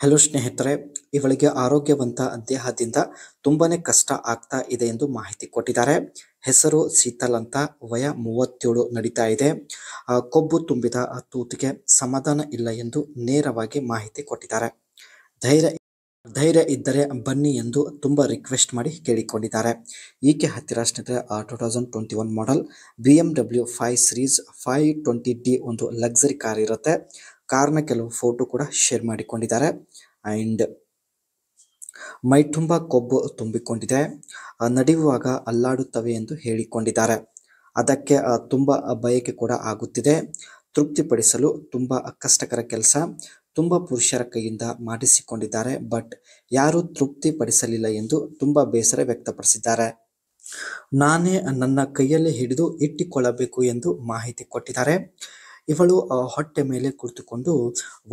Hello ಸ್ನೇಹಿತರೆ, ಇವಳಿಗೆ ಆರೋಗ್ಯವಂತ ದೇಹದಿಂದ ತುಂಬಾನೇ ಕಷ್ಟ ಆಗ್ತಾ ಇದೆ ಎಂದು ಮಾಹಿತಿ ಕೊಟ್ಟಿದ್ದಾರೆ. ಹೆಸರು ಶೀತಲ್ ಅಂತ, ವಯ 37 ನಡೀತಾ ಇದೆ. ಕೊಬ್ಬು ತುಂಬಿದ ತೂತಿಗೆ ಸಮಾಧಾನ ಇಲ್ಲ ಎಂದು ನೇರವಾಗಿ ಮಾಹಿತಿ ಕೊಟ್ಟಿದ್ದಾರೆ. ಧೈರ್ಯ ಧೈರ್ಯ ಇದ್ದರೆ ಬನ್ನಿ ಎಂದು ತುಂಬಾ ರಿಕ್ವೆಸ್ಟ್ ಮಾಡಿ ಕೇಳಿಕೊಂಡಿದ್ದಾರೆ. ಈಕೆ ಹತ್ತಿರ ಸ್ನೇಹಿತರೆ 2021 ಮಾಡೆಲ್ BMW 5 ಸೀರೀಸ್ 520D ಒಂದು ಲಕ್ಸರಿ ಕಾರ್ ಇರುತ್ತೆ. ಕಾರ್ನ ಕೆಲವು ಫೋಟೋ ಕೂಡ ಶೇರ್ ಮಾಡಿಕೊಂಡಿದ್ದಾರೆ. ಅಂಡ್ ಮೈ ತುಂಬ ಕೊಬ್ಬು ತುಂಬಿಕೊಂಡಿದೆ, ನಡೆಯುವಾಗ ಅಲ್ಲಾಡುತ್ತವೆ ಎಂದು ಹೇಳಿಕೊಂಡಿದ್ದಾರೆ. ಅದಕ್ಕೆ ತುಂಬಾ ಬಯಕೆ ಕೂಡ ಆಗುತ್ತಿದೆ. ತೃಪ್ತಿಪಡಿಸಲು ತುಂಬಾ ಕಷ್ಟಕರ ಕೆಲಸ. ತುಂಬಾ ಪುರುಷರ ಕೈಯಿಂದ ಮಾಡಿಸಿಕೊಂಡಿದ್ದಾರೆ, ಬಟ್ ಯಾರೂ ತೃಪ್ತಿ ಪಡಿಸಲಿಲ್ಲ ಎಂದು ತುಂಬಾ ಬೇಸರ ವ್ಯಕ್ತಪಡಿಸಿದ್ದಾರೆ. ನಾನೇ ನನ್ನ ಕೈಯಲ್ಲಿ ಹಿಡಿದು ಇಟ್ಟುಕೊಳ್ಳಬೇಕು ಎಂದು ಮಾಹಿತಿ ಕೊಟ್ಟಿದ್ದಾರೆ. ಇವಳು ಹೊಟ್ಟೆ ಮೇಲೆ ಕುಳಿತುಕೊಂಡು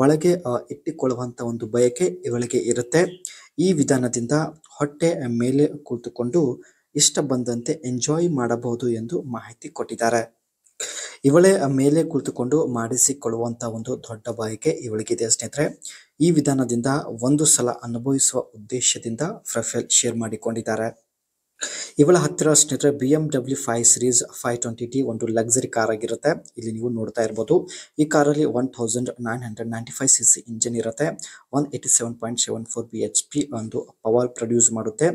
ಒಳಗೆ ಇಟ್ಟುಕೊಳ್ಳುವಂತ ಒಂದು ಬಯಕೆ ಇವಳಿಗೆ ಇರುತ್ತೆ. ಈ ವಿಧಾನದಿಂದ ಹೊಟ್ಟೆ ಮೇಲೆ ಕುಳಿತುಕೊಂಡು ಇಷ್ಟ ಬಂದಂತೆ ಎಂಜಾಯ್ ಮಾಡಬಹುದು ಎಂದು ಮಾಹಿತಿ ಕೊಟ್ಟಿದ್ದಾರೆ. ಇವಳೇ ಮೇಲೆ ಕುಳಿತುಕೊಂಡು ಮಾಡಿಸಿಕೊಳ್ಳುವಂತ ಒಂದು ದೊಡ್ಡ ಬಯಕೆ ಇವಳಿಗಿದೆ ಸ್ನೇಹಿತರೆ. ಈ ವಿಧಾನದಿಂದ ಒಂದು ಸಲ ಅನುಭವಿಸುವ ಉದ್ದೇಶದಿಂದ ಪ್ರೊಫೈಲ್ ಶೇರ್ ಮಾಡಿಕೊಂಡಿದ್ದಾರೆ. ಇವಳ ಹತ್ತಿರ ಸ್ನೇಹಿತರೆ BMW 5 ಸೀರೀಸ್ 520D ಒಂದು ಲಕ್ಸರಿ ಕಾರ್ ಆಗಿರುತ್ತೆ. ಇಲ್ಲಿ ನೀವು ನೋಡ್ತಾ ಇರಬಹುದು. ಈ ಕಾರಲ್ಲಿ 1995cc ಇಂಜಿನ್ ಇರುತ್ತೆ. 187.74 bhp ಒಂದು ಪವರ್ ಪ್ರೊಡ್ಯೂಸ್ ಮಾಡುತ್ತೆ.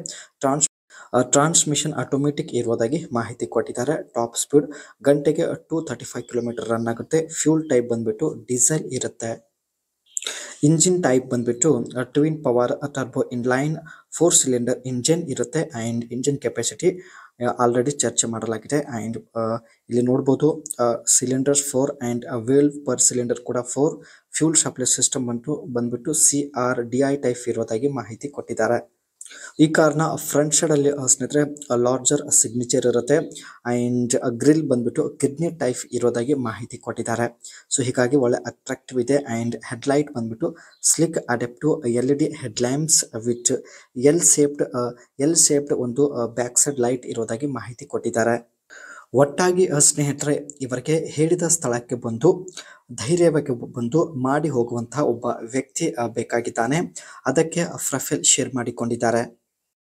ಟ್ರಾನ್ಸ್ಮಿಷನ್ ಆಟೋಮೆಟಿಕ್ ಇರುವುದಾಗಿ ಮಾಹಿತಿ ಕೊಟ್ಟಿದ್ದಾರೆ. ಟಾಪ್ ಸ್ಪೀಡ್ ಗಂಟೆಗೆ 235 km ರನ್ ಆಗುತ್ತೆ. ಫ್ಯೂಲ್ ಟೈಪ್ ಬಂದ್ಬಿಟ್ಟು ಡೀಸೆಲ್ ಇರುತ್ತೆ. ಇಂಜಿನ್ ಟೈಪ್ ಬಂದ್ಬಿಟ್ಟು twin power turbo inline 4 cylinder engine ಇರುತ್ತೆ. ಅಂಡ್ ಇಂಜಿನ್ ಕೆಪಾಸಿಟಿ ಆಲ್ರೆಡಿ ಚರ್ಚೆ ಮಾಡಲಾಗಿದೆ. ಅಂಡ್ ಇಲ್ಲಿ ನೋಡ್ಬೋದು cylinders 4 and valve per cylinder ಕೂಡ 4. ಫ್ಯೂಲ್ ಸಪ್ಲೈ ಸಿಸ್ಟಮ್ ಬಂದ್ಬಿಟ್ಟು CRDI ಟೈಪ್ ಇರೋದಾಗಿ ಮಾಹಿತಿ ಕೊಟ್ಟಿದ್ದಾರೆ. ಈ ಕಾರ್ನ ಫ್ರಂಟ್ ಸೈಡ್ ಅಲ್ಲಿ ಸ್ನೇಹಿತರೆ ಲಾರ್ಜರ್ ಸಿಗ್ನೇಚರ್ ಇರುತ್ತೆ. ಅಂಡ್ ಗ್ರಿಲ್ ಬಂದ್ಬಿಟ್ಟು ಕಿಡ್ನಿ ಟೈಪ್ ಇರೋದಾಗಿ ಮಾಹಿತಿ ಕೊಟ್ಟಿದ್ದಾರೆ. ಸೊ ಹೀಗಾಗಿ ಒಳ್ಳೆ ಅಟ್ರಾಕ್ಟಿವ್ ಇದೆ. ಅಂಡ್ ಹೆಡ್ಲೈಟ್ ಬಂದ್ಬಿಟ್ಟು slick adaptive LED head lamps with L shaped ಒಂದು ಬ್ಯಾಕ್ ಸೈಡ್ ಲೈಟ್ ಇರೋದಾಗಿ ಮಾಹಿತಿ ಕೊಟ್ಟಿದ್ದಾರೆ. ಒಟ್ಟಾಗಿ ಸ್ನೇಹಿತರೆ ಇವರಿಗೆ ಹೇಳಿದ ಸ್ಥಳಕ್ಕೆ ಬಂದು ಧೈರ್ಯವಾಗಿ ಬಂದು ಮಾಡಿ ಹೋಗುವಂತಹ ಒಬ್ಬ ವ್ಯಕ್ತಿ ಬೇಕಾಗಿದ್ದಾನೆ. ಅದಕ್ಕೆ ಪ್ರೊಫೈಲ್ ಶೇರ್ ಮಾಡಿಕೊಂಡಿದ್ದಾರೆ.